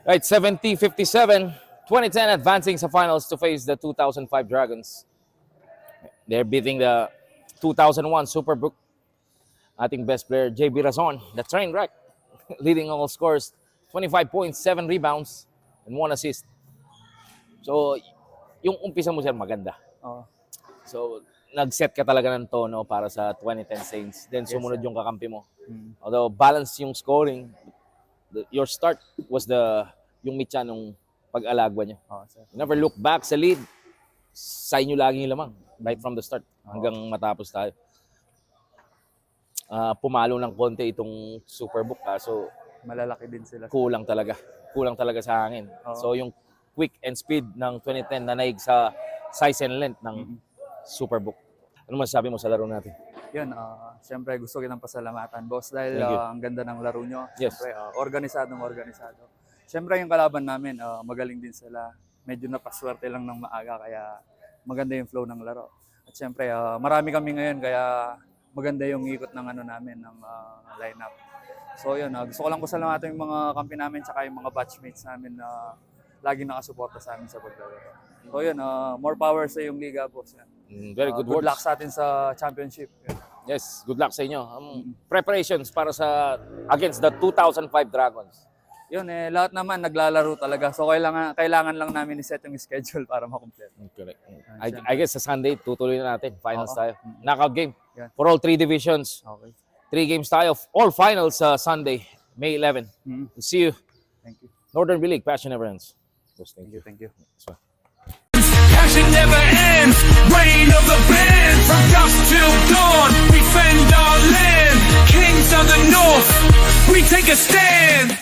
Right, 70-57, 2010 advancing sa finals to face the 2005 Dragons. They're beating the 2001 Superbrook. Ating best player, JB Razon, the train wreck, leading all scores, 25 points, 7 rebounds, and 1 assist. So, yung umpisa mo sir, maganda. Oo. So, nag-set ka talaga ng tono para sa 2010 Saints. Then, sumunod yung kakampi mo. Although, balance yung scoring, your start was yung mitya nung pag-alagwa niyo. Oo, sir. Never look back sa lead. Sa inyo laging yung lamang. Right from the start. Hanggang matapos tayo. Pumalo ng konti itong Superbook. So, Malalaki din sila. kulang talaga. Kulang talaga sa hangin. Oo. So, yung quick and speed ng 2010 nanaig sa size and length ng Superbook. Ano masasabi mo sa laro natin? Yun, siyempre gusto kitang pasalamatan, boss, dahil Thank you. ang ganda ng laro nyo. Yes. Siyempre, organisado. Siyempre, yung kalaban namin, magaling din sila. Medyo napaswerte lang ng maaga, kaya maganda yung flow ng laro. At siyempre, marami kami ngayon, kaya maganda yung ikot ng namin, ng lineup. So yun, gusto ko lang pasalamatan yung mga kampi namin, tsaka yung mga batchmates namin na lagi nakasuporta sa amin sa paglalaro. So yun, more power sa yung liga, boss. Yan. Very good Good words. luck sa atin sa championship. Yan. Yes, good luck sa inyo. Preparations para sa against the 2005 Dragons. Yun, lahat naman naglalaro talaga. So kailangan lang namin i-set yung schedule para makumpleto. Correct. I guess sa Sunday, tutuloy na natin. Finals Oo. tayo. Knockout game. Yeah. For all 3 divisions. Okay. 3 games tayo. All finals sa Sunday, May 11. See you. Thank you. Northern League, passion never ends. Yes, thank you. Thank you. So, Passion never ends. Reign of the band. From dusk till dawn, defend our land. Kings of the north, we take a stand.